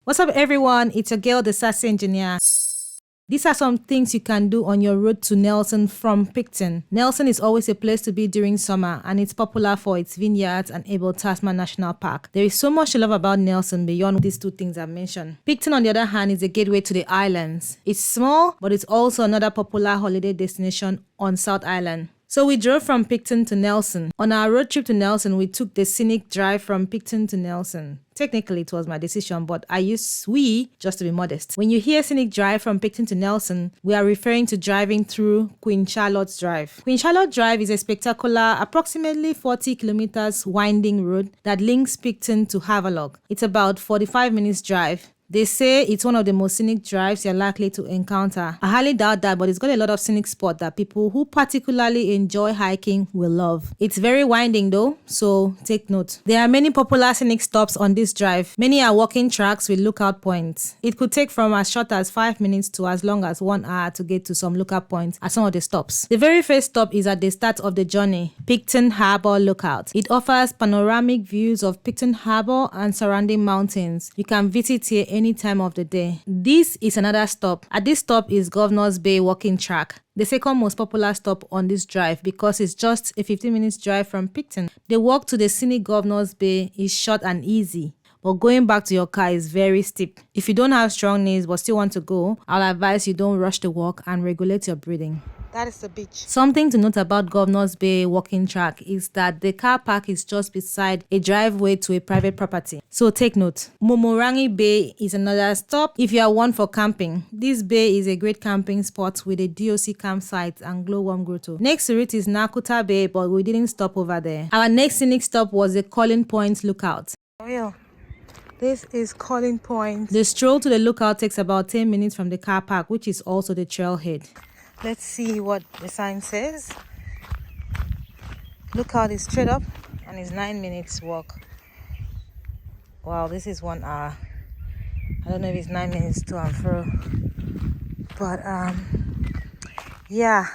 What's up everyone, it's your girl the Sassy Engineer. These are some things you can do on your road to Nelson from Picton. Nelson is always a place to be during summer and it's popular for its vineyards and Abel Tasman National Park. There is so much to love about Nelson beyond these two things I've mentioned. Picton on the other hand is a gateway to the islands. It's small but it's also another popular holiday destination on South Island. So we drove from Picton to Nelson. On our road trip to Nelson, we took the Scenic Drive from Picton to Nelson. Technically, it was my decision, but I use we just to be modest. When you hear Scenic Drive from Picton to Nelson, we are referring to driving through Queen Charlotte's Drive. Queen Charlotte Drive is a spectacular, approximately 40 kilometers winding road that links Picton to Havelock. It's about 45 minutes drive. They say it's one of the most scenic drives you're likely to encounter. I highly doubt that, but it's got a lot of scenic spots that people who particularly enjoy hiking will love. It's very winding though, so take note. There are many popular scenic stops on this drive. Many are walking tracks with lookout points. It could take from as short as 5 minutes to as long as 1 hour to get to some lookout points at some of the stops. The very first stop is at the start of the journey, Picton Harbour Lookout. It offers panoramic views of Picton Harbour and surrounding mountains. You can visit here any time of the day. This is another stop. At this stop is Governor's Bay walking track, the second most popular stop on this drive because it's just a 15 minutes drive from Picton. The walk to the scenic Governor's Bay is short and easy, but going back to your car is very steep. If you don't have strong knees but still want to go, I'll advise you don't rush the walk and regulate your breathing. That is the beach. Something to note about Governor's Bay walking track is that the car park is just beside a driveway to a private property. So take note. Momorangi Bay is another stop if you are one for camping. This bay is a great camping spot with a DOC campsite and glowworm grotto. Next to it is Nakuta Bay, but we didn't stop over there. Our next scenic stop was the Calling Point Lookout. Real. This is Calling Point. The stroll to the lookout takes about 10 minutes from the car park, which is also the trailhead. Let's see what the sign says. Lookout is straight up and it's 9 minutes walk. Wow, this is 1 hour. I don't know if it's 9 minutes to and fro. But yeah,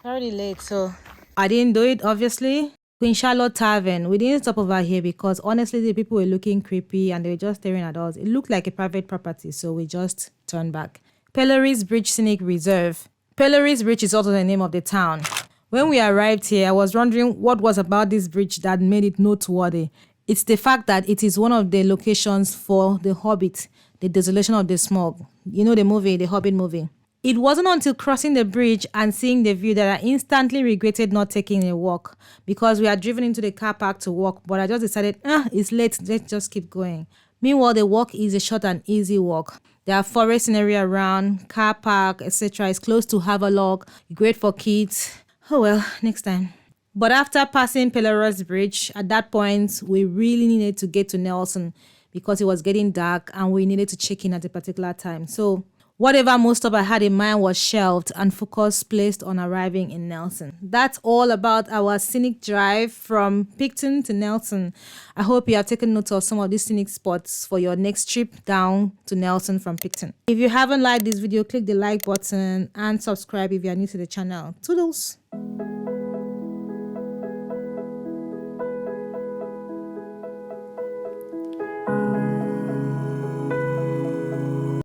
already late, so I didn't do it obviously. Queen Charlotte Tavern. We didn't stop over here because honestly the people were looking creepy and they were just staring at us. It looked like a private property, so we just turned back. Pellery's Bridge Scenic Reserve. Pellery's Bridge is also the name of the town. When we arrived here, I was wondering what was about this bridge that made it noteworthy. It's the fact that it is one of the locations for The Hobbit, The Desolation of the Smog. You know the movie, the Hobbit movie. It wasn't until crossing the bridge and seeing the view that I instantly regretted not taking a walk because we had driven into the car park to walk, but I just decided, it's late, let's just keep going. Meanwhile, the walk is a short and easy walk. There are forest area around, car park, etc. It's close to Havelock, great for kids. Oh well, next time. But after passing Pellery's Bridge, at that point, we really needed to get to Nelson because it was getting dark and we needed to check in at a particular time. So whatever most of I had in mind was shelved and focus placed on arriving in Nelson. That's all about our scenic drive from Picton to Nelson. I hope you have taken note of some of these scenic spots for your next trip down to Nelson from Picton. If you haven't liked this video, click the like button and subscribe if you are new to the channel. Toodles!